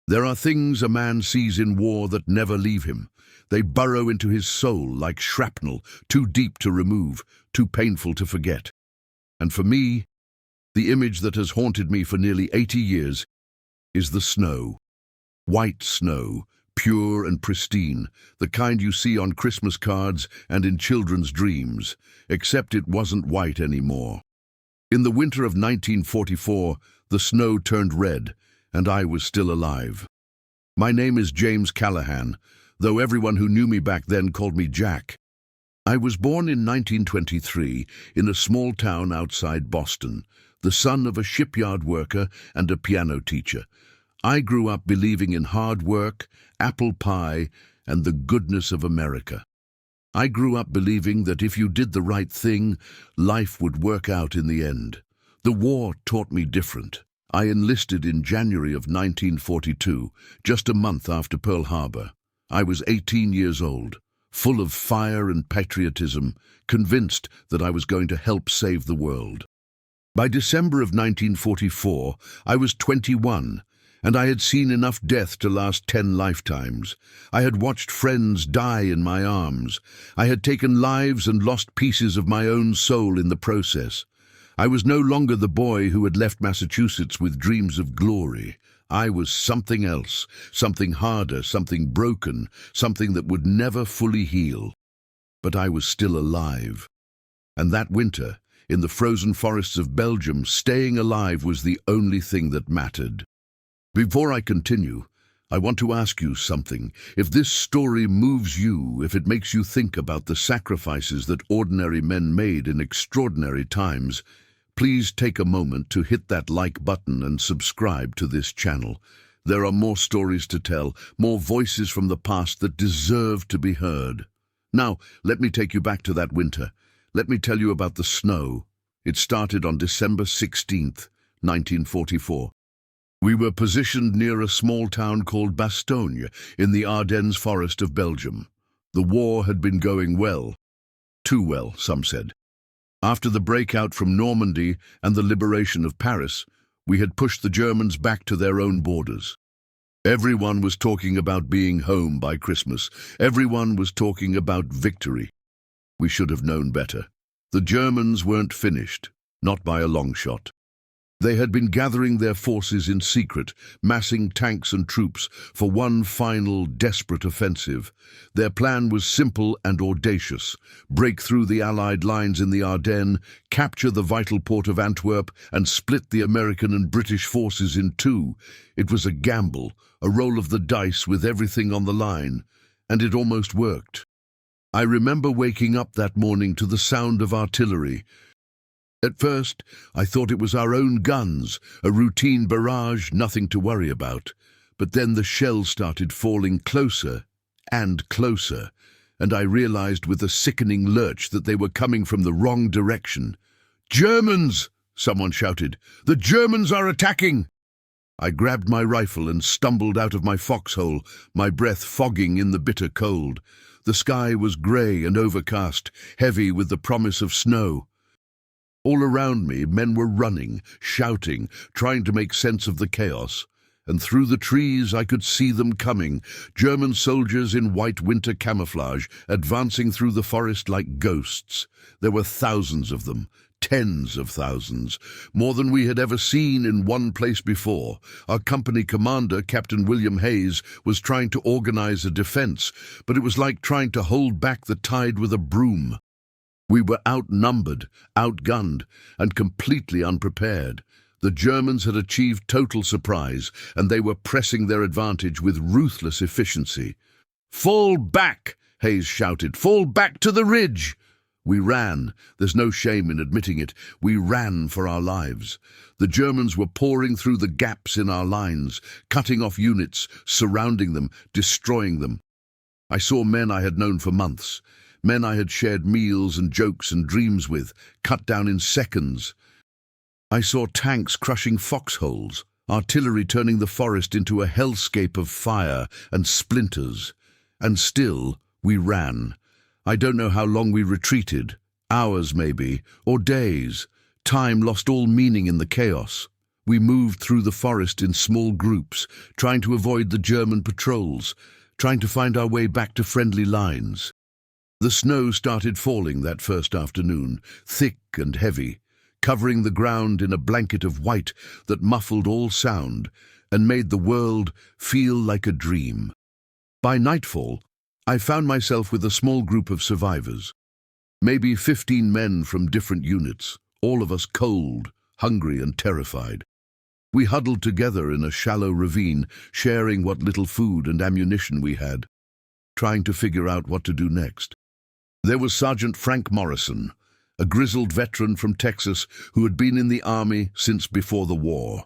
There are things a man sees in war that never leave him. They burrow into his soul like shrapnel, too deep to remove, too painful to forget. And for me, the image that has haunted me for nearly 80 years is the snow. White snow, pure and pristine, the kind you see on Christmas cards and in children's dreams, except it wasn't white anymore. In the winter of 1944, the snow turned red, and I was still alive. My name is James Callahan, though everyone who knew me back then called me Jack. I was born in 1923 in a small town outside Boston, the son of a shipyard worker and a piano teacher. I grew up believing in hard work, apple pie, and the goodness of America. I grew up believing that if you did the right thing, life would work out in the end. The war taught me different. I enlisted in January of 1942, just a month after Pearl Harbor. I was 18 years old, full of fire and patriotism, convinced that I was going to help save the world. By December of 1944, I was 21, and I had seen enough death to last 10 lifetimes. I had watched friends die in my arms. I had taken lives and lost pieces of my own soul in the process. I was no longer the boy who had left Massachusetts with dreams of glory. I was something else, something harder, something broken, something that would never fully heal. But I was still alive. And that winter, in the frozen forests of Belgium, staying alive was the only thing that mattered. Before I continue, I want to ask you something. If this story moves you, if it makes you think about the sacrifices that ordinary men made in extraordinary times, please take a moment to hit that like button and subscribe to this channel. There are more stories to tell, more voices from the past that deserve to be heard. Now, let me take you back to that winter. Let me tell you about the snow. It started on December 16th, 1944. We were positioned near a small town called Bastogne in the Ardennes forest of Belgium. The war had been going well. Too well, some said. After the breakout from Normandy and the liberation of Paris, we had pushed the Germans back to their own borders. Everyone was talking about being home by Christmas. Everyone was talking about victory. We should have known better. The Germans weren't finished, not by a long shot. They had been gathering their forces in secret, massing tanks and troops for one final, desperate offensive. Their plan was simple and audacious: break through the Allied lines in the Ardennes, capture the vital port of Antwerp, and split the American and British forces in two. It was a gamble, a roll of the dice with everything on the line, and it almost worked. I remember waking up that morning to the sound of artillery. At first, I thought it was our own guns, a routine barrage, nothing to worry about. But then the shells started falling closer and closer, and I realized with a sickening lurch that they were coming from the wrong direction. "Germans!" someone shouted. "The Germans are attacking!" I grabbed my rifle and stumbled out of my foxhole, my breath fogging in the bitter cold. The sky was grey and overcast, heavy with the promise of snow. All around me, men were running, shouting, trying to make sense of the chaos. And through the trees I could see them coming, German soldiers in white winter camouflage, advancing through the forest like ghosts. There were thousands of them, tens of thousands, more than we had ever seen in one place before. Our company commander, Captain William Hayes, was trying to organize a defense, but it was like trying to hold back the tide with a broom. We were outnumbered, outgunned, and completely unprepared. The Germans had achieved total surprise, and they were pressing their advantage with ruthless efficiency. "Fall back!" Hayes shouted. "Fall back to the ridge!" We ran. There's no shame in admitting it. We ran for our lives. The Germans were pouring through the gaps in our lines, cutting off units, surrounding them, destroying them. I saw men I had known for months. Men I had shared meals and jokes and dreams with, cut down in seconds. I saw tanks crushing foxholes, artillery turning the forest into a hellscape of fire and splinters. And still, we ran. I don't know how long we retreated, hours maybe, or days. Time lost all meaning in the chaos. We moved through the forest in small groups, trying to avoid the German patrols, trying to find our way back to friendly lines. The snow started falling that first afternoon, thick and heavy, covering the ground in a blanket of white that muffled all sound and made the world feel like a dream. By nightfall, I found myself with a small group of survivors. Maybe 15 men from different units, all of us cold, hungry and terrified. We huddled together in a shallow ravine, sharing what little food and ammunition we had, trying to figure out what to do next. There was Sergeant Frank Morrison, a grizzled veteran from Texas who had been in the army since before the war.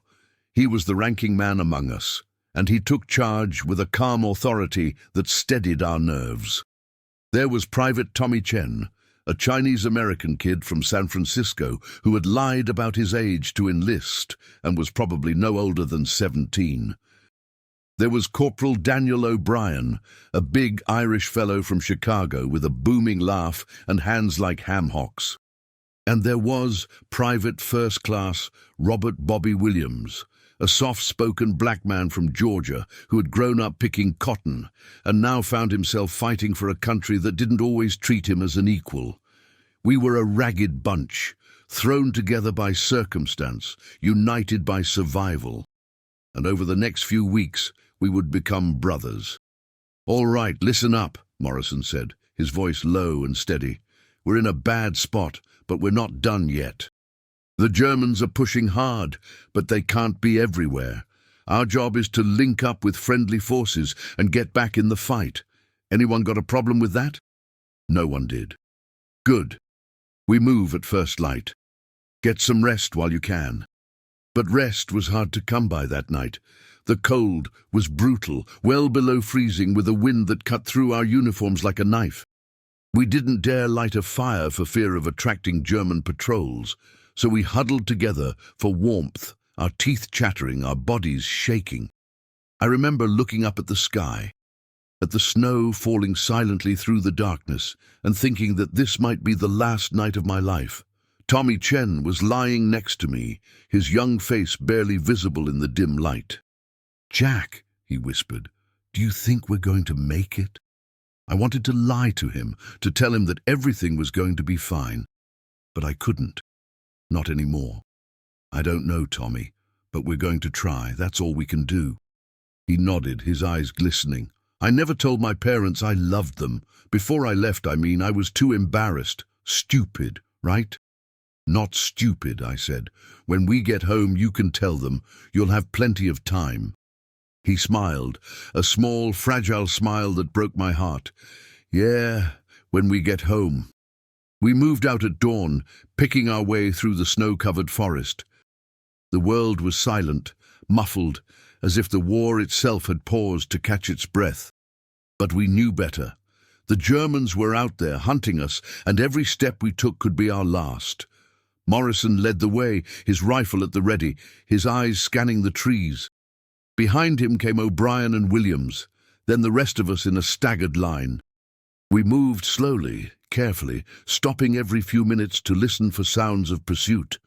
He was the ranking man among us, and he took charge with a calm authority that steadied our nerves. There was Private Tommy Chen, a Chinese-American kid from San Francisco who had lied about his age to enlist and was probably no older than 17. There was Corporal Daniel O'Brien, a big Irish fellow from Chicago with a booming laugh and hands like ham hocks. And there was Private First Class Robert Bobby Williams, a soft-spoken black man from Georgia who had grown up picking cotton and now found himself fighting for a country that didn't always treat him as an equal. We were a ragged bunch, thrown together by circumstance, united by survival. And over the next few weeks, we would become brothers. "All right, listen up," Morrison said, his voice low and steady. "We're in a bad spot, but we're not done yet. The Germans are pushing hard, but they can't be everywhere. Our job is to link up with friendly forces and get back in the fight. Anyone got a problem with that?" No one did. "Good. We move at first light. Get some rest while you can." But rest was hard to come by that night. The cold was brutal, well below freezing, with a wind that cut through our uniforms like a knife. We didn't dare light a fire for fear of attracting German patrols, so we huddled together for warmth, our teeth chattering, our bodies shaking. I remember looking up at the sky, at the snow falling silently through the darkness, and thinking that this might be the last night of my life. Tommy Chen was lying next to me, his young face barely visible in the dim light. "Jack," he whispered, "do you think we're going to make it?" I wanted to lie to him, to tell him that everything was going to be fine. But I couldn't. Not anymore. "I don't know, Tommy, but we're going to try. That's all we can do." He nodded, his eyes glistening. "I never told my parents I loved them. Before I left, I mean, I was too embarrassed. Stupid, right?" "Not stupid," I said. "When we get home, you can tell them. You'll have plenty of time." He smiled, a small, fragile smile that broke my heart. "Yeah, when we get home." We moved out at dawn, picking our way through the snow-covered forest. The world was silent, muffled, as if the war itself had paused to catch its breath. But we knew better. The Germans were out there hunting us, and every step we took could be our last. Morrison led the way, his rifle at the ready, his eyes scanning the trees. Behind him came O'Brien and Williams, then the rest of us in a staggered line. We moved slowly, carefully, stopping every few minutes to listen for sounds of pursuit.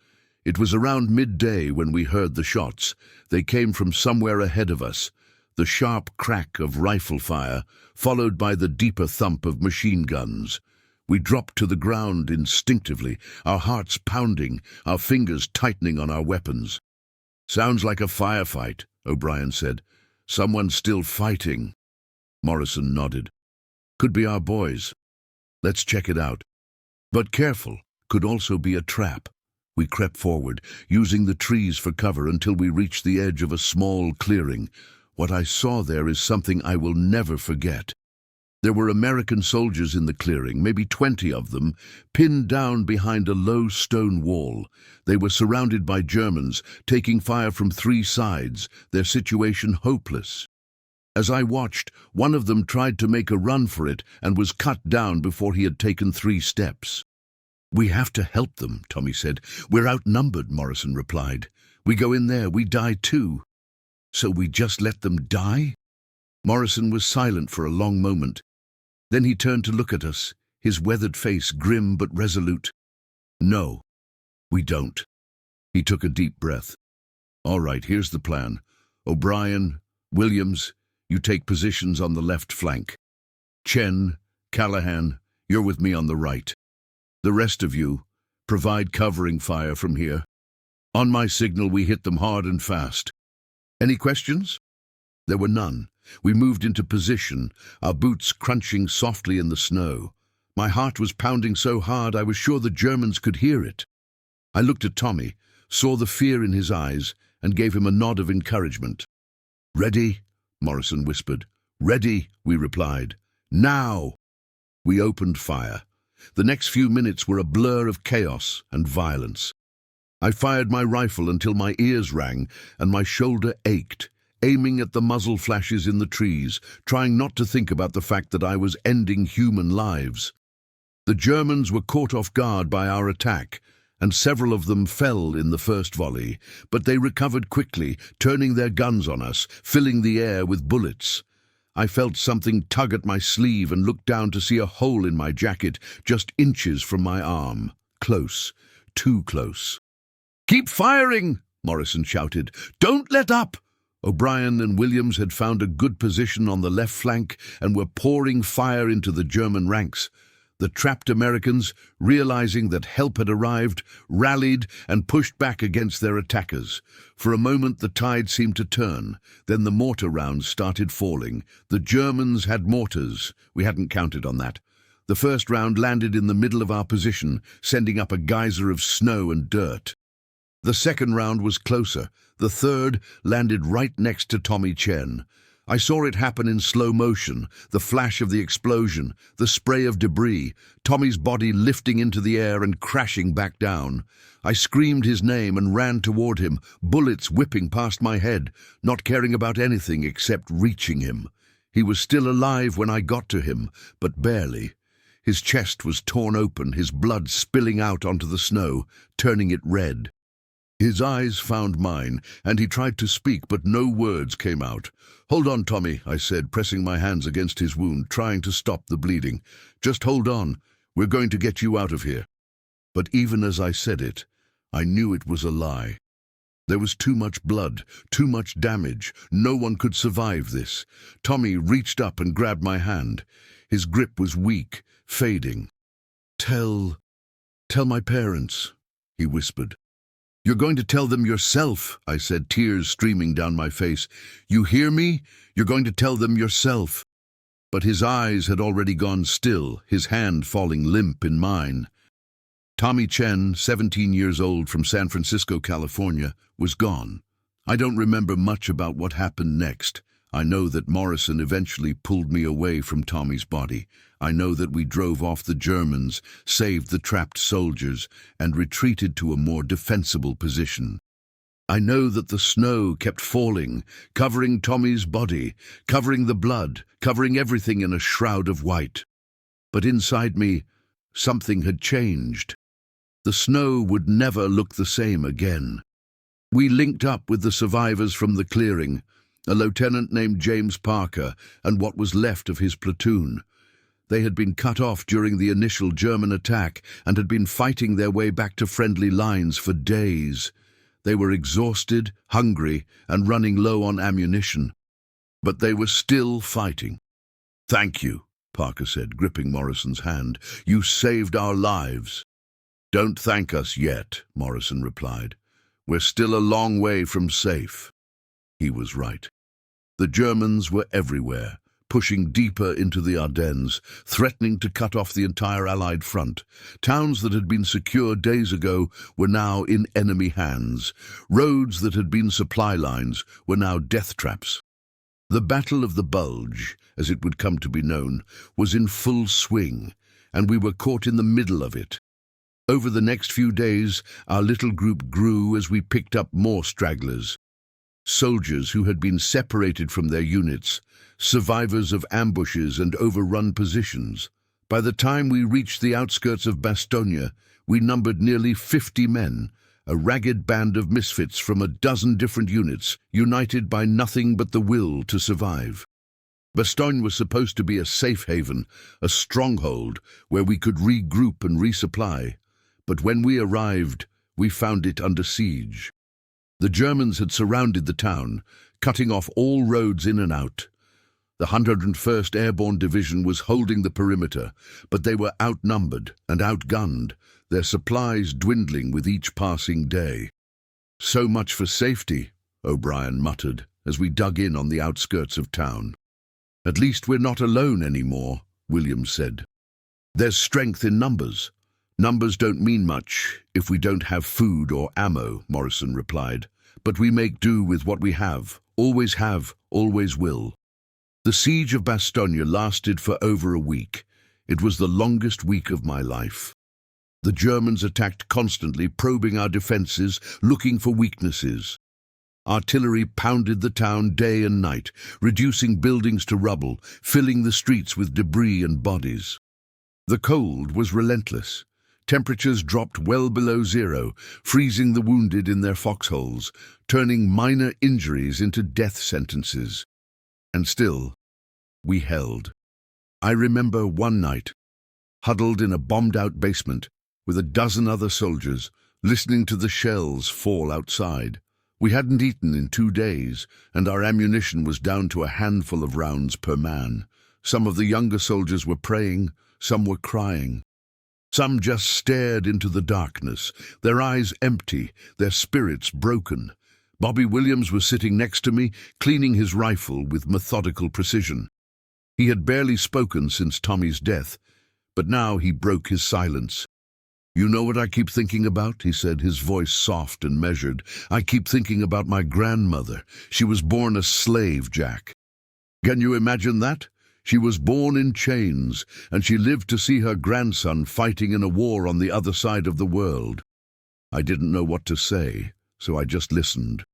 It was around midday when we heard the shots. They came from somewhere ahead of us, the sharp crack of rifle fire, followed by the deeper thump of machine guns. We dropped to the ground instinctively, our hearts pounding, our fingers tightening on our weapons. "Sounds like a firefight," O'Brien said. "Someone's still fighting." Morrison nodded. "Could be our boys. Let's check it out. But careful, could also be a trap." We crept forward, using the trees for cover until we reached the edge of a small clearing. What I saw there is something I will never forget. There were American soldiers in the clearing, maybe 20 of them, pinned down behind a low stone wall. They were surrounded by Germans, taking fire from 3 sides, their situation hopeless. As I watched, one of them tried to make a run for it and was cut down before he had taken 3 steps. "We have to help them," Tommy said. "We're outnumbered," Morrison replied. "We go in there, we die too." "So we just let them die?" Morrison was silent for a long moment. Then he turned to look at us, his weathered face grim but resolute. "No, we don't." He took a deep breath. All right, here's the plan. O'Brien, Williams, you take positions on the left flank. Chen, Callahan, you're with me on the right. The rest of you, provide covering fire from here. On my signal, we hit them hard and fast. Any questions? There were none. We moved into position, our boots crunching softly in the snow. My heart was pounding so hard I was sure the Germans could hear it. I looked at Tommy, saw the fear in his eyes, and gave him a nod of encouragement. "Ready?" Morrison whispered. "Ready," we replied. "Now!" We opened fire. The next few minutes were a blur of chaos and violence. I fired my rifle until my ears rang and my shoulder ached, aiming at the muzzle flashes in the trees, trying not to think about the fact that I was ending human lives. The Germans were caught off guard by our attack, and several of them fell in the first volley, but they recovered quickly, turning their guns on us, filling the air with bullets. I felt something tug at my sleeve and looked down to see a hole in my jacket just inches from my arm. Close, too close. "Keep firing!" Morrison shouted. "Don't let up!" O'Brien and Williams had found a good position on the left flank and were pouring fire into the German ranks. The trapped Americans, realizing that help had arrived, rallied and pushed back against their attackers. For a moment the tide seemed to turn. Then the mortar rounds started falling. The Germans had mortars. We hadn't counted on that. The first round landed in the middle of our position, sending up a geyser of snow and dirt. The second round was closer. The third landed right next to Tommy Chen. I saw it happen in slow motion, the flash of the explosion, the spray of debris, Tommy's body lifting into the air and crashing back down. I screamed his name and ran toward him, bullets whipping past my head, not caring about anything except reaching him. He was still alive when I got to him, but barely. His chest was torn open, his blood spilling out onto the snow, turning it red. His eyes found mine, and he tried to speak, but no words came out. "Hold on, Tommy," I said, pressing my hands against his wound, trying to stop the bleeding. "Just hold on. We're going to get you out of here." But even as I said it, I knew it was a lie. There was too much blood, too much damage. No one could survive this. Tommy reached up and grabbed my hand. His grip was weak, fading. Tell my parents," he whispered. "You're going to tell them yourself," I said, tears streaming down my face. "You hear me? You're going to tell them yourself." But his eyes had already gone still, his hand falling limp in mine. Tommy Chen, 17 years old from San Francisco, California, was gone. I don't remember much about what happened next. I know that Morrison eventually pulled me away from Tommy's body. I know that we drove off the Germans, saved the trapped soldiers, and retreated to a more defensible position. I know that the snow kept falling, covering Tommy's body, covering the blood, covering everything in a shroud of white. But inside me, something had changed. The snow would never look the same again. We linked up with the survivors from the clearing, a lieutenant named James Parker and what was left of his platoon. They had been cut off during the initial German attack and had been fighting their way back to friendly lines for days. They were exhausted, hungry, and running low on ammunition. But they were still fighting. "Thank you," Parker said, gripping Morrison's hand. "You saved our lives." "Don't thank us yet," Morrison replied. "We're still a long way from safe." He was right. The Germans were everywhere, pushing deeper into the Ardennes, threatening to cut off the entire Allied front. Towns that had been secure days ago were now in enemy hands. Roads that had been supply lines were now death traps. The Battle of the Bulge, as it would come to be known, was in full swing, and we were caught in the middle of it. Over the next few days, our little group grew as we picked up more stragglers. Soldiers who had been separated from their units, survivors of ambushes and overrun positions. By the time we reached the outskirts of Bastogne, we numbered nearly 50 men, a ragged band of misfits from a dozen different units, united by nothing but the will to survive. Bastogne was supposed to be a safe haven, a stronghold where we could regroup and resupply. But when we arrived, we found it under siege. The Germans had surrounded the town, cutting off all roads in and out. The 101st Airborne Division was holding the perimeter, but they were outnumbered and outgunned, their supplies dwindling with each passing day. "So much for safety," O'Brien muttered as we dug in on the outskirts of town. "At least we're not alone anymore," Williams said. "There's strength in numbers." "Numbers don't mean much if we don't have food or ammo," Morrison replied. "But we make do with what we have, always will." The siege of Bastogne lasted for over a week. It was the longest week of my life. The Germans attacked constantly, probing our defenses, looking for weaknesses. Artillery pounded the town day and night, reducing buildings to rubble, filling the streets with debris and bodies. The cold was relentless. Temperatures dropped well below zero, freezing the wounded in their foxholes, turning minor injuries into death sentences. And still, we held. I remember one night, huddled in a bombed-out basement, with a dozen other soldiers, listening to the shells fall outside. We hadn't eaten in 2 days, and our ammunition was down to a handful of rounds per man. Some of the younger soldiers were praying, some were crying. Some just stared into the darkness, their eyes empty, their spirits broken. Bobby Williams was sitting next to me, cleaning his rifle with methodical precision. He had barely spoken since Tommy's death, but now he broke his silence. "You know what I keep thinking about?" he said, his voice soft and measured. "I keep thinking about my grandmother. She was born a slave, Jack. Can you imagine that? She was born in chains, and she lived to see her grandson fighting in a war on the other side of the world." I didn't know what to say, so I just listened.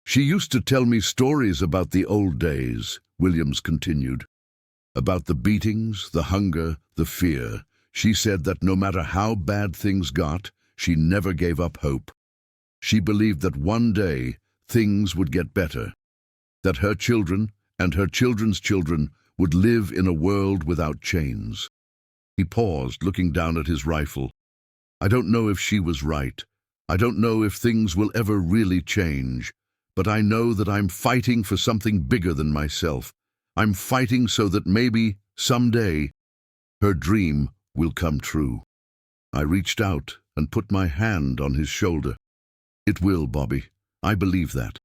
"She used to tell me stories about the old days," Williams continued. "About the beatings, the hunger, the fear. She said that no matter how bad things got, she never gave up hope. She believed that one day things would get better, that her children and her children's children would live in a world without chains." He paused, looking down at his rifle. "I don't know if she was right. I don't know if things will ever really change, but I know that I'm fighting for something bigger than myself. I'm fighting so that maybe, someday, her dream will come true." I reached out and put my hand on his shoulder. "It will, Bobby. I believe that.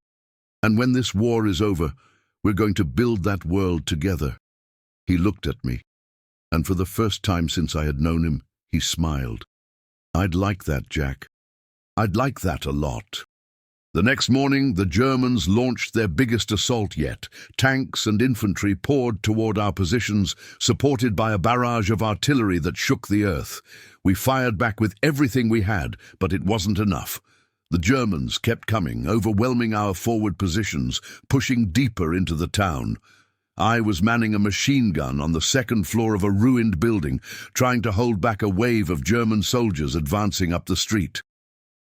And when this war is over, we're going to build that world together." He looked at me, and for the first time since I had known him, he smiled. "I'd like that, Jack. I'd like that a lot." The next morning, the Germans launched their biggest assault yet. Tanks and infantry poured toward our positions, supported by a barrage of artillery that shook the earth. We fired back with everything we had, but it wasn't enough. The Germans kept coming, overwhelming our forward positions, pushing deeper into the town. I was manning a machine gun on the second floor of a ruined building, trying to hold back a wave of German soldiers advancing up the street.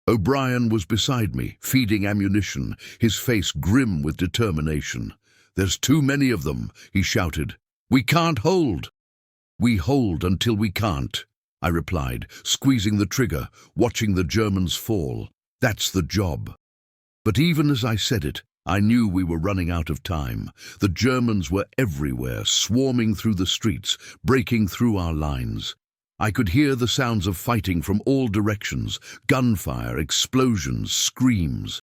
O'Brien was beside me, feeding ammunition, his face grim with determination. "There's too many of them," he shouted. "We can't hold." "We hold until we can't," I replied, squeezing the trigger, watching the Germans fall. "That's the job." But even as I said it, I knew we were running out of time. The Germans were everywhere, swarming through the streets, breaking through our lines. I could hear the sounds of fighting from all directions, gunfire, explosions, screams.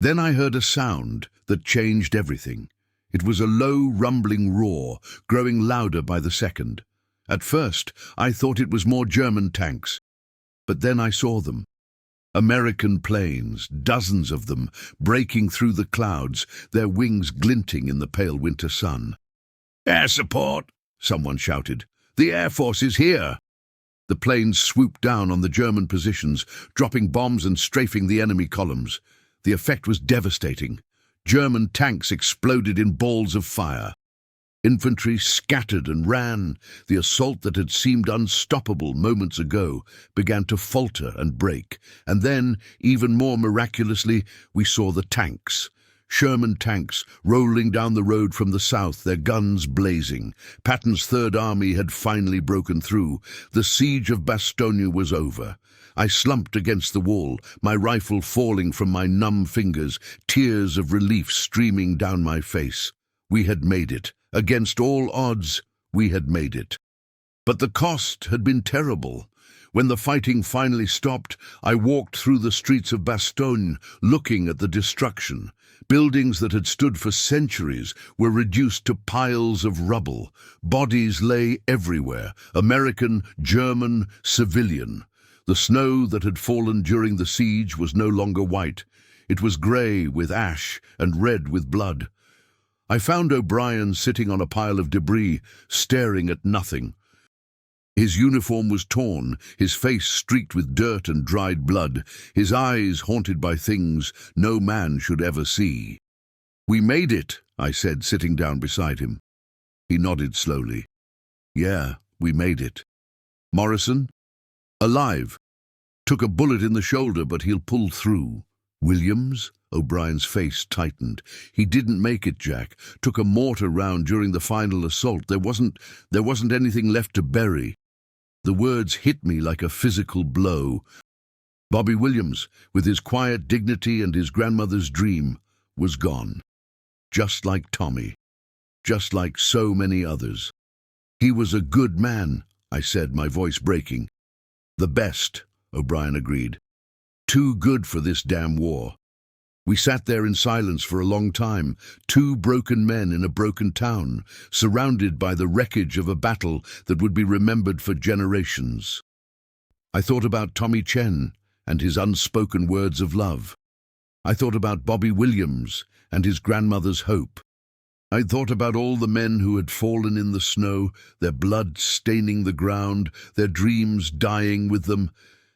Then I heard a sound that changed everything. It was a low, rumbling roar, growing louder by the second. At first, I thought it was more German tanks, but then I saw them. American planes, dozens of them, breaking through the clouds, their wings glinting in the pale winter sun. "Air support!" someone shouted. "The Air Force is here!" The planes swooped down on the German positions, dropping bombs and strafing the enemy columns. The effect was devastating. German tanks exploded in balls of fire. Infantry scattered and ran. The assault that had seemed unstoppable moments ago began to falter and break. And then, even more miraculously, we saw the tanks. Sherman tanks rolling down the road from the south, their guns blazing. Patton's Third Army had finally broken through. The siege of Bastogne was over. I slumped against the wall, my rifle falling from my numb fingers, tears of relief streaming down my face. We had made it. Against all odds, we had made it. But the cost had been terrible. When the fighting finally stopped, I walked through the streets of Bastogne, looking at the destruction. Buildings that had stood for centuries were reduced to piles of rubble. Bodies lay everywhere, American, German, civilian. The snow that had fallen during the siege was no longer white. It was grey with ash and red with blood. I found O'Brien sitting on a pile of debris, staring at nothing. His uniform was torn, his face streaked with dirt and dried blood, his eyes haunted by things no man should ever see. "We made it," I said, sitting down beside him. He nodded slowly. "Yeah, we made it." "Morrison?" "Alive. Took a bullet in the shoulder, but he'll pull through." "Williams?" O'Brien's face tightened. "He didn't make it, Jack. Took a mortar round during the final assault. There wasn't anything left to bury." The words hit me like a physical blow. Bobby Williams, with his quiet dignity and his grandmother's dream, was gone. Just like Tommy. Just like so many others. "He was a good man," I said, my voice breaking. "The best," O'Brien agreed. "Too good for this damn war." We sat there in silence for a long time, two broken men in a broken town, surrounded by the wreckage of a battle that would be remembered for generations. I thought about Tommy Chen and his unspoken words of love. I thought about Bobby Williams and his grandmother's hope. I thought about all the men who had fallen in the snow, their blood staining the ground, their dreams dying with them,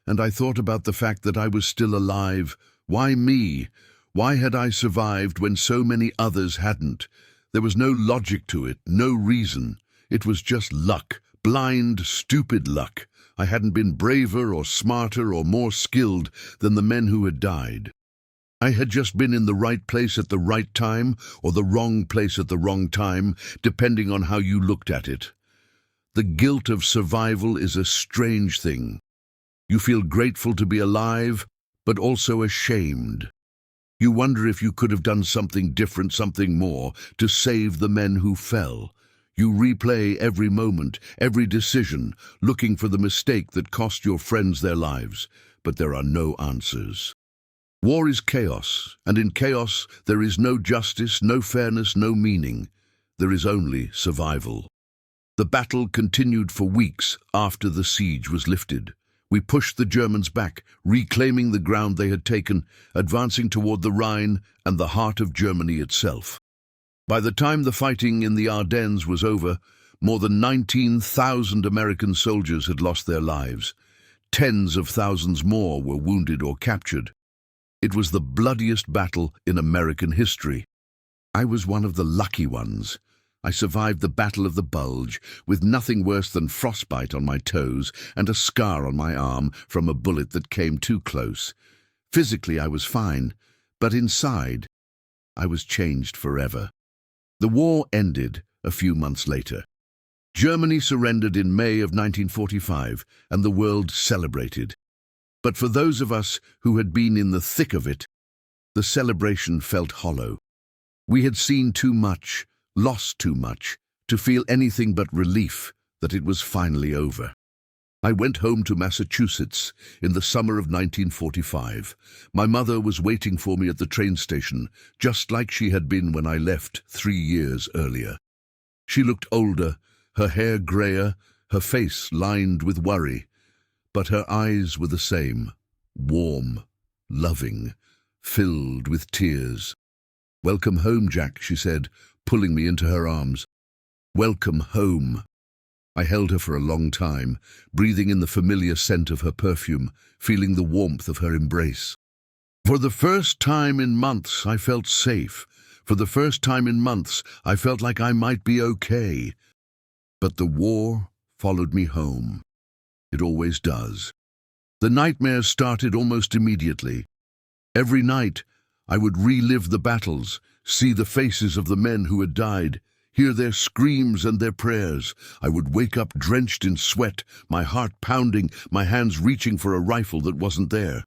and I thought about the fact that I was still alive. Why me? Why had I survived when so many others hadn't? There was no logic to it, no reason. It was just luck, blind, stupid luck. I hadn't been braver or smarter or more skilled than the men who had died. I had just been in the right place at the right time or the wrong place at the wrong time, depending on how you looked at it. The guilt of survival is a strange thing. You feel grateful to be alive, but also ashamed. You wonder if you could have done something different, something more, to save the men who fell. You replay every moment, every decision, looking for the mistake that cost your friends their lives, but there are no answers. War is chaos, and in chaos there is no justice, no fairness, no meaning. There is only survival. The battle continued for weeks after the siege was lifted. We pushed the Germans back, reclaiming the ground they had taken, advancing toward the Rhine and the heart of Germany itself. By the time the fighting in the Ardennes was over, more than 19,000 American soldiers had lost their lives. Tens of thousands more were wounded or captured. It was the bloodiest battle in American history. I was one of the lucky ones. I survived the Battle of the Bulge with nothing worse than frostbite on my toes and a scar on my arm from a bullet that came too close. Physically, I was fine, but inside, I was changed forever. The war ended a few months later. Germany surrendered in May of 1945, and the world celebrated. But for those of us who had been in the thick of it, the celebration felt hollow. We had seen too much, lost too much, to feel anything but relief that it was finally over. I went home to Massachusetts in the summer of 1945. My mother was waiting for me at the train station, just like she had been when I left 3 years earlier. She looked older, her hair grayer, her face lined with worry, but her eyes were the same, warm, loving, filled with tears. "Welcome home, Jack," she said, pulling me into her arms. "Welcome home." I held her for a long time, breathing in the familiar scent of her perfume, feeling the warmth of her embrace. For the first time in months, I felt safe. For the first time in months, I felt like I might be okay. But the war followed me home. It always does. The nightmares started almost immediately. Every night, I would relive the battles, see the faces of the men who had died, hear their screams and their prayers. I would wake up drenched in sweat, my heart pounding, my hands reaching for a rifle that wasn't there.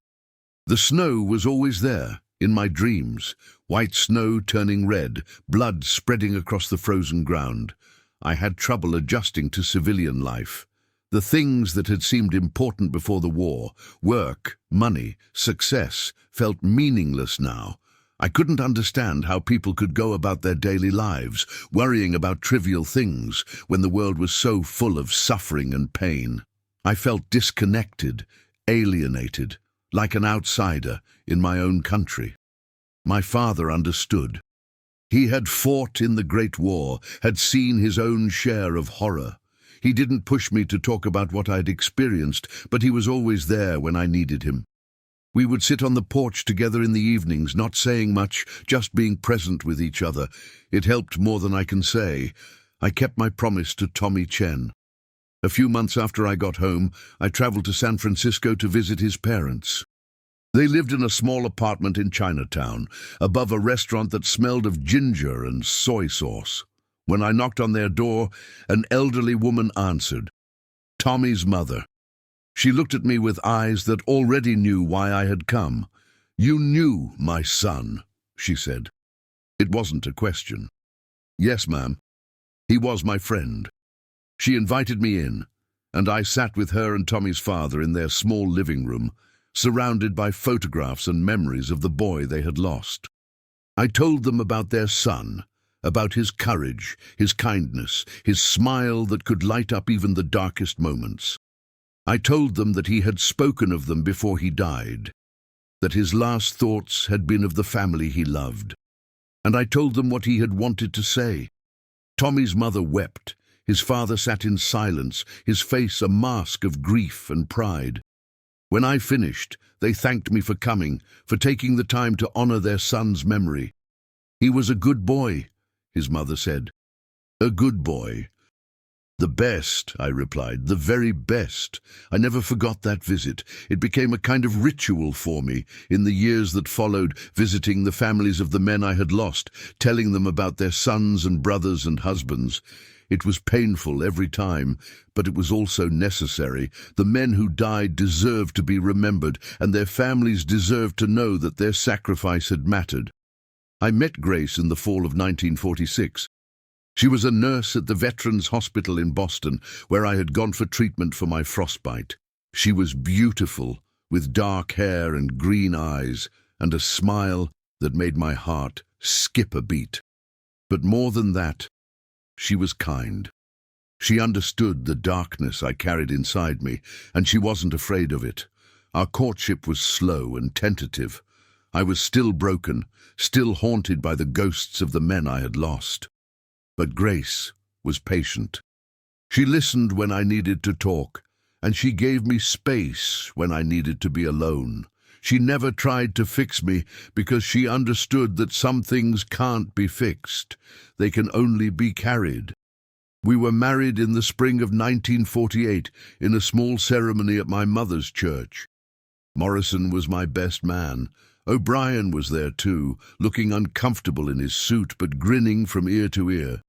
The snow was always there, in my dreams, white snow turning red, blood spreading across the frozen ground. I had trouble adjusting to civilian life. The things that had seemed important before the war, work, money, success, felt meaningless now. I couldn't understand how people could go about their daily lives, worrying about trivial things, when the world was so full of suffering and pain. I felt disconnected, alienated, like an outsider in my own country. My father understood. He had fought in the Great War, had seen his own share of horror. He didn't push me to talk about what I'd experienced, but he was always there when I needed him. We would sit on the porch together in the evenings, not saying much, just being present with each other. It helped more than I can say. I kept my promise to Tommy Chen. A few months after I got home, I traveled to San Francisco to visit his parents. They lived in a small apartment in Chinatown, above a restaurant that smelled of ginger and soy sauce. When I knocked on their door, an elderly woman answered. Tommy's mother. She looked at me with eyes that already knew why I had come. "You knew my son," she said. It wasn't a question. "Yes, ma'am. He was my friend." She invited me in, and I sat with her and Tommy's father in their small living room, surrounded by photographs and memories of the boy they had lost. I told them about their son, about his courage, his kindness, his smile that could light up even the darkest moments. I told them that he had spoken of them before he died, that his last thoughts had been of the family he loved. And I told them what he had wanted to say. Tommy's mother wept. His father sat in silence, his face a mask of grief and pride. When I finished, they thanked me for coming, for taking the time to honor their son's memory. "He was a good boy," his mother said. "A good boy." "The best," I replied, "the very best." I never forgot that visit. It became a kind of ritual for me in the years that followed, visiting the families of the men I had lost, telling them about their sons and brothers and husbands. It was painful every time, but it was also necessary. The men who died deserved to be remembered, and their families deserved to know that their sacrifice had mattered. I met Grace in the fall of 1946. She was a nurse at the Veterans Hospital in Boston, where I had gone for treatment for my frostbite. She was beautiful, with dark hair and green eyes, and a smile that made my heart skip a beat. But more than that, she was kind. She understood the darkness I carried inside me, and she wasn't afraid of it. Our courtship was slow and tentative. I was still broken, still haunted by the ghosts of the men I had lost. But Grace was patient. She listened when I needed to talk, and she gave me space when I needed to be alone. She never tried to fix me because she understood that some things can't be fixed. They can only be carried. We were married in the spring of 1948 in a small ceremony at my mother's church. Morrison was my best man. O'Brien was there too, looking uncomfortable in his suit but grinning from ear to ear.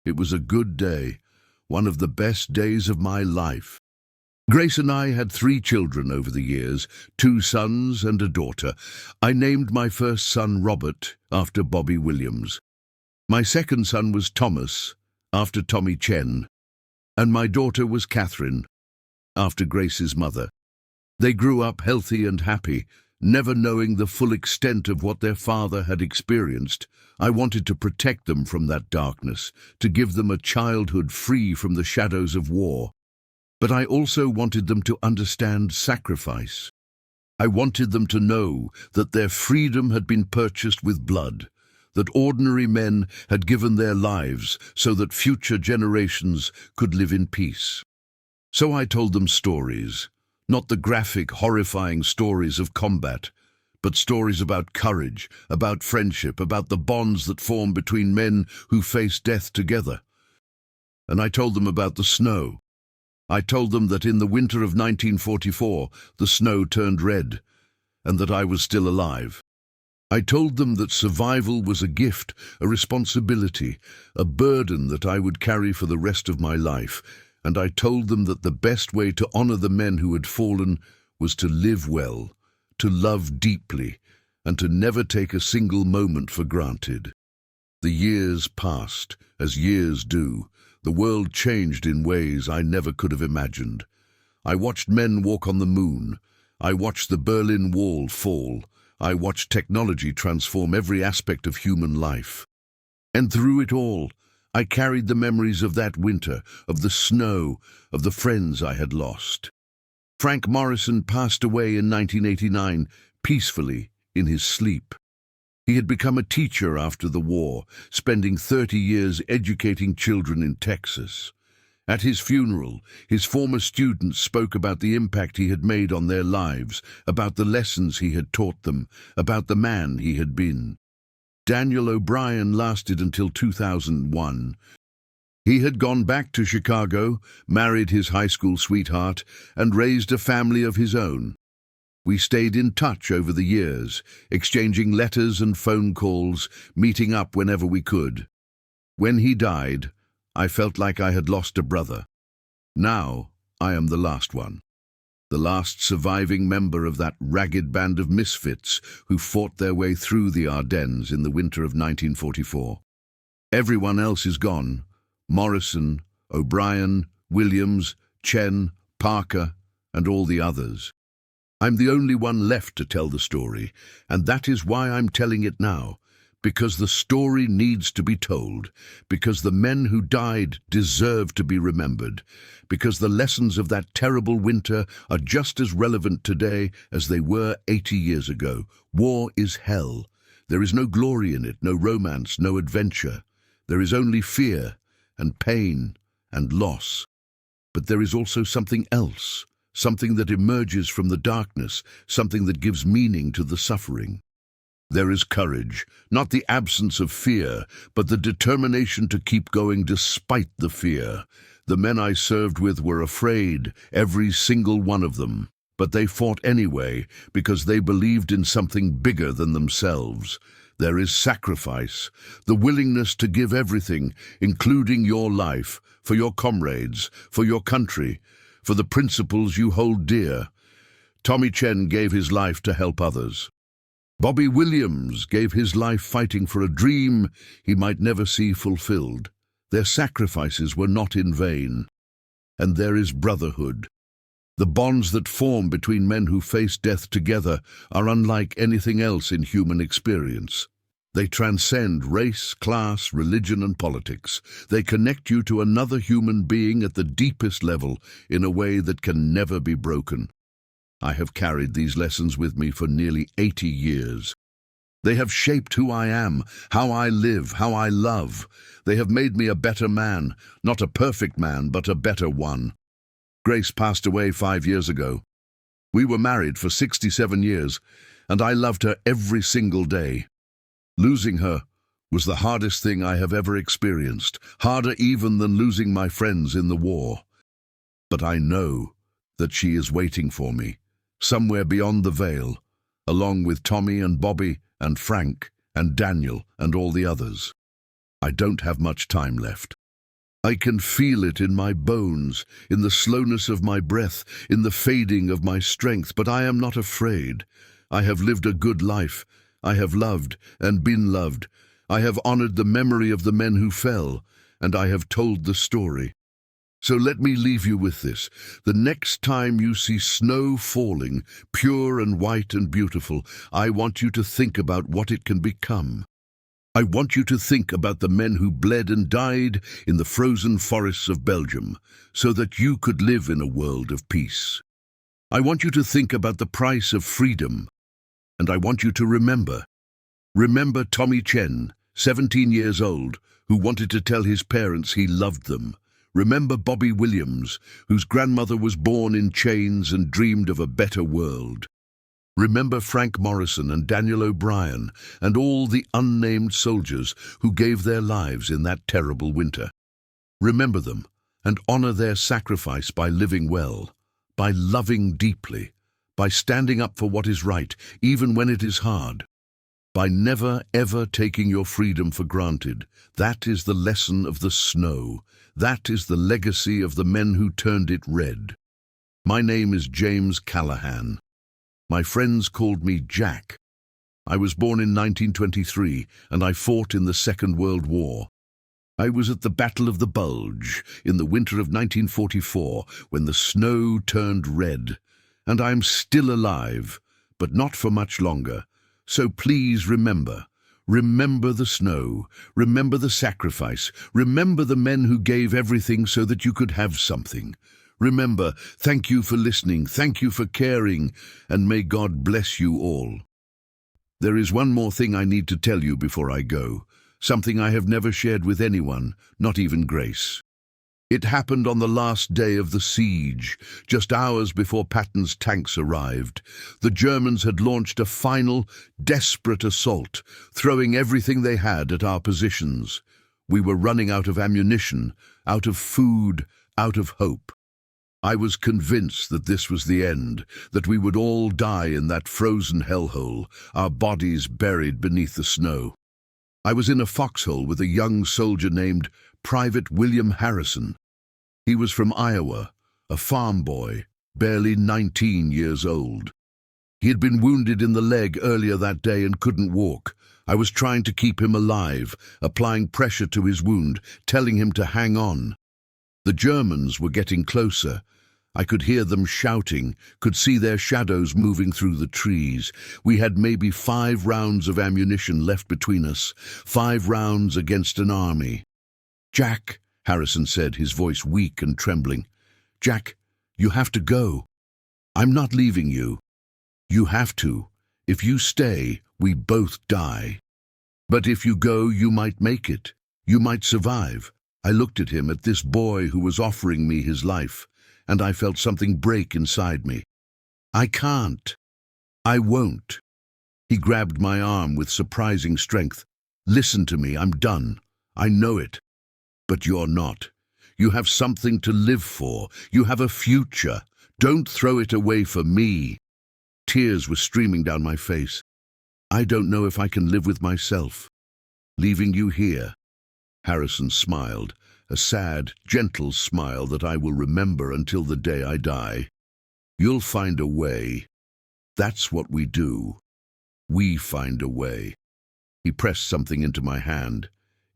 It was a good day, one of the best days of my life. Grace and I had 3 children over the years, 2 sons and a daughter. I named my first son Robert, after Bobby Williams. My second son was Thomas, after Tommy Chen. And my daughter was Catherine, after Grace's mother. They grew up healthy and happy, never knowing the full extent of what their father had experienced. I wanted to protect them from that darkness, to give them a childhood free from the shadows of war. But I also wanted them to understand sacrifice. I wanted them to know that their freedom had been purchased with blood, that ordinary men had given their lives so that future generations could live in peace. So I told them stories, not the graphic, horrifying stories of combat, but stories about courage, about friendship, about the bonds that form between men who face death together. And I told them about the snow. I told them that in the winter of 1944, the snow turned red, and that I was still alive. I told them that survival was a gift, a responsibility, a burden that I would carry for the rest of my life, and I told them that the best way to honor the men who had fallen was to live well, to love deeply, and to never take a single moment for granted. The years passed, as years do. The world changed in ways I never could have imagined. I watched men walk on the moon. I watched the Berlin Wall fall. I watched technology transform every aspect of human life. And through it all, I carried the memories of that winter, of the snow, of the friends I had lost. Frank Morrison passed away in 1989, peacefully, in his sleep. He had become a teacher after the war, spending 30 years educating children in Texas. At his funeral, his former students spoke about the impact he had made on their lives, about the lessons he had taught them, about the man he had been. Daniel O'Brien lasted until 2001. He had gone back to Chicago, married his high school sweetheart, and raised a family of his own. We stayed in touch over the years, exchanging letters and phone calls, meeting up whenever we could. When he died, I felt like I had lost a brother. Now, I am the last one. The last surviving member of that ragged band of misfits who fought their way through the Ardennes in the winter of 1944. Everyone else is gone. Morrison, O'Brien, Williams, Chen, Parker, and all the others. I'm the only one left to tell the story, and that is why I'm telling it now, because the story needs to be told, because the men who died deserve to be remembered, because the lessons of that terrible winter are just as relevant today as they were 80 years ago. War is hell. There is no glory in it, no romance, no adventure. There is only fear and pain and loss. But there is also something else. Something that emerges from the darkness, something that gives meaning to the suffering. There is courage, not the absence of fear, but the determination to keep going despite the fear. The men I served with were afraid, every single one of them, but they fought anyway because they believed in something bigger than themselves. There is sacrifice, the willingness to give everything, including your life, for your comrades, for your country, for the principles you hold dear. Tommy Chen gave his life to help others. Bobby Williams gave his life fighting for a dream he might never see fulfilled. Their sacrifices were not in vain. And there is brotherhood. The bonds that form between men who face death together are unlike anything else in human experience. They transcend race, class, religion, and politics. They connect you to another human being at the deepest level in a way that can never be broken. I have carried these lessons with me for nearly 80 years. They have shaped who I am, how I live, how I love. They have made me a better man, not a perfect man, but a better one. Grace passed away 5 years ago. We were married for 67 years, and I loved her every single day. Losing her was the hardest thing I have ever experienced, harder even than losing my friends in the war. But I know that she is waiting for me, somewhere beyond the veil, along with Tommy and Bobby and Frank and Daniel and all the others. I don't have much time left. I can feel it in my bones, in the slowness of my breath, in the fading of my strength, but I am not afraid. I have lived a good life. I have loved and been loved. I have honored the memory of the men who fell, and I have told the story. So let me leave you with this. The next time you see snow falling, pure and white and beautiful, I want you to think about what it can become. I want you to think about the men who bled and died in the frozen forests of Belgium, so that you could live in a world of peace. I want you to think about the price of freedom. And I want you to remember Tommy Chen, 17 years old, who wanted to tell his parents he loved them. Remember Bobby Williams, whose grandmother was born in chains and dreamed of a better world. Remember Frank Morrison and Daniel O'Brien and all the unnamed soldiers who gave their lives in that terrible winter. Remember them and honor their sacrifice by living well, by loving deeply, by standing up for what is right, even when it is hard. by never ever taking your freedom for granted. That is the lesson of the snow. That is the legacy of the men who turned it red. My name is James Callaghan. My friends called me Jack. I was born in 1923, and I fought in the Second World War. I was at the Battle of the Bulge in the winter of 1944 when the snow turned red. And I am still alive, but not for much longer. So please remember the snow, remember the sacrifice, remember the men who gave everything so that you could have something. Remember, thank you for listening, thank you for caring, and may God bless you all. There is one more thing I need to tell you before I go, something I have never shared with anyone, not even Grace. It happened on the last day of the siege, just hours before Patton's tanks arrived. The Germans had launched a final, desperate assault, throwing everything they had at our positions. We were running out of ammunition, out of food, out of hope. I was convinced that this was the end, that we would all die in that frozen hellhole, our bodies buried beneath the snow. I was in a foxhole with a young soldier named Private William Harrison. He was from Iowa, a farm boy, barely 19 years old. He had been wounded in the leg earlier that day and couldn't walk. I was trying to keep him alive, applying pressure to his wound, telling him to hang on. The Germans were getting closer. I could hear them shouting, could see their shadows moving through the trees. We had maybe 5 rounds of ammunition left between us, 5 rounds against an army. "Jack," Harrison said, his voice weak and trembling. "Jack, you have to go. I'm not leaving you. You have to. If you stay, we both die. But if you go, you might make it. You might survive." I looked at him, at this boy who was offering me his life, and I felt something break inside me. "I can't. I won't." He grabbed my arm with surprising strength. "Listen to me, I'm done. I know it. But you're not. You have something to live for. You have a future. Don't throw it away for me." Tears were streaming down my face. "I don't know if I can live with myself. Leaving you here." Harrison smiled, a sad, gentle smile that I will remember until the day I die. "You'll find a way. That's what we do. We find a way." He pressed something into my hand.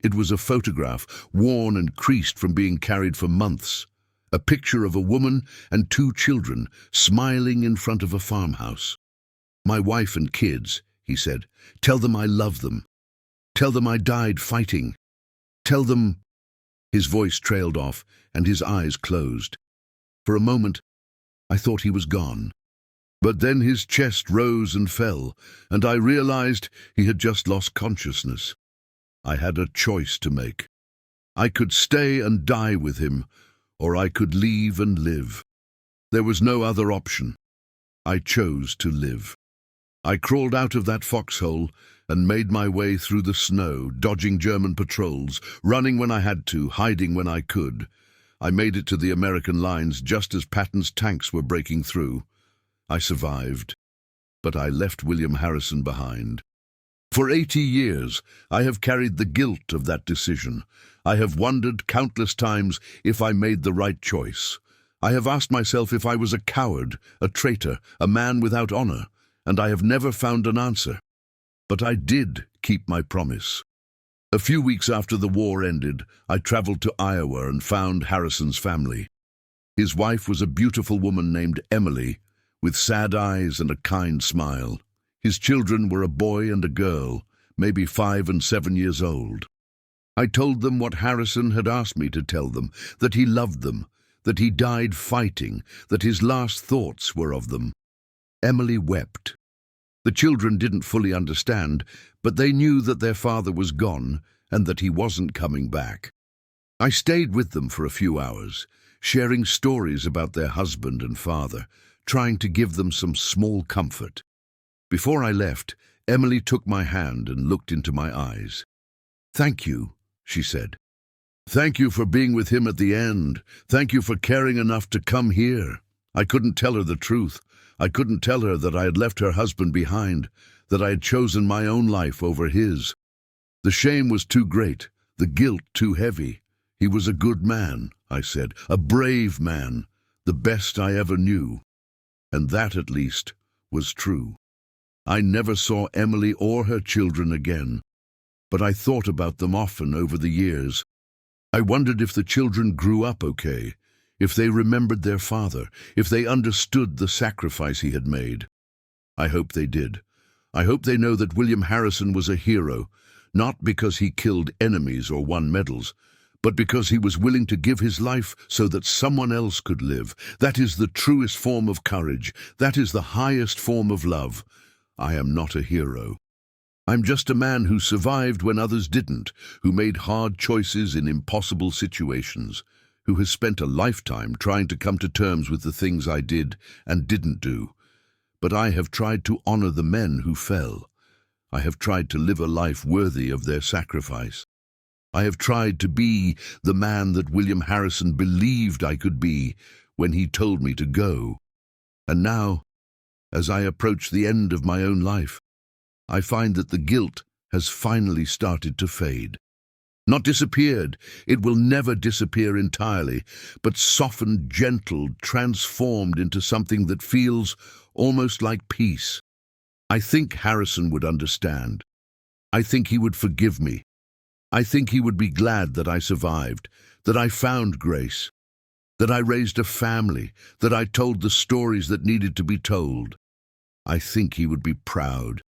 It was a photograph, worn and creased from being carried for months. A picture of a woman and 2 children smiling in front of a farmhouse. "My wife and kids," he said. "Tell them I love them. Tell them I died fighting. Tell them—" His voice trailed off and his eyes closed. For a moment, I thought he was gone. But then his chest rose and fell, and I realized he had just lost consciousness. I had a choice to make. I could stay and die with him, or I could leave and live. There was no other option. I chose to live. I crawled out of that foxhole and made my way through the snow, dodging German patrols, running when I had to, hiding when I could. I made it to the American lines just as Patton's tanks were breaking through. I survived, but I left William Harrison behind. For 80 years, I have carried the guilt of that decision. I have wondered countless times if I made the right choice. I have asked myself if I was a coward, a traitor, a man without honor, and I have never found an answer. But I did keep my promise. A few weeks after the war ended, I traveled to Iowa and found Harrison's family. His wife was a beautiful woman named Emily, with sad eyes and a kind smile. His children were a boy and a girl, maybe 5 and 7 years old. I told them what Harrison had asked me to tell them, that he loved them, that he died fighting, that his last thoughts were of them. Emily wept. The children didn't fully understand, but they knew that their father was gone and that he wasn't coming back. I stayed with them for a few hours, sharing stories about their husband and father, trying to give them some small comfort. Before I left, Emily took my hand and looked into my eyes. "Thank you," she said. "Thank you for being with him at the end. Thank you for caring enough to come here." I couldn't tell her the truth. I couldn't tell her that I had left her husband behind, that I had chosen my own life over his. The shame was too great, the guilt too heavy. He was a good man, I said, a brave man, the best I ever knew. And that, at least, was true. I never saw Emily or her children again, but I thought about them often over the years. I wondered if the children grew up okay, if they remembered their father, if they understood the sacrifice he had made. I hope they did. I hope they know that William Harrison was a hero, not because he killed enemies or won medals, but because he was willing to give his life so that someone else could live. That is the truest form of courage. That is the highest form of love. I am not a hero. I'm just a man who survived when others didn't, who made hard choices in impossible situations, who has spent a lifetime trying to come to terms with the things I did and didn't do. But I have tried to honor the men who fell. I have tried to live a life worthy of their sacrifice. I have tried to be the man that William Harrison believed I could be when he told me to go. And now, as I approach the end of my own life, I find that the guilt has finally started to fade. Not disappeared, it will never disappear entirely, but softened, gentled, transformed into something that feels almost like peace. I think Harrison would understand. I think he would forgive me. I think he would be glad that I survived, that I found grace, that I raised a family, that I told the stories that needed to be told. I think he would be proud.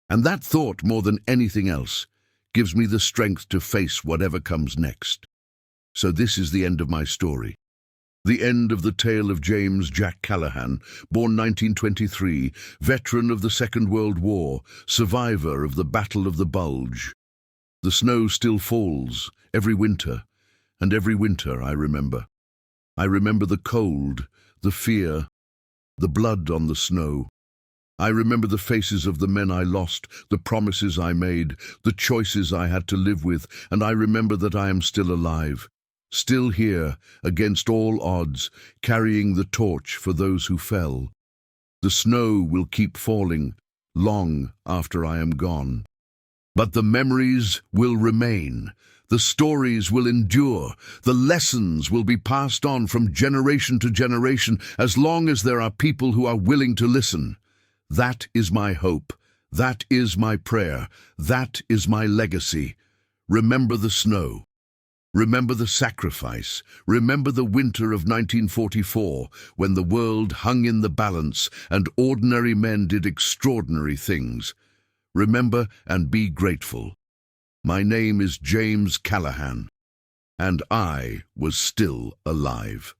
And that thought, more than anything else, gives me the strength to face whatever comes next. So this is the end of my story. The end of the tale of James Jack Callaghan, born 1923, veteran of the Second World War, survivor of the Battle of the Bulge. The snow still falls, every winter, and every winter I remember. I remember the cold, the fear, the blood on the snow. I remember the faces of the men I lost, the promises I made, the choices I had to live with, and I remember that I am still alive, still here, against all odds, carrying the torch for those who fell. The snow will keep falling, long after I am gone. But the memories will remain, the stories will endure, the lessons will be passed on from generation to generation as long as there are people who are willing to listen. That is my hope, that is my prayer, that is my legacy. Remember the snow. Remember the sacrifice. Remember the winter of 1944, when the world hung in the balance and ordinary men did extraordinary things. Remember and be grateful. My name is James Callaghan, and I was still alive.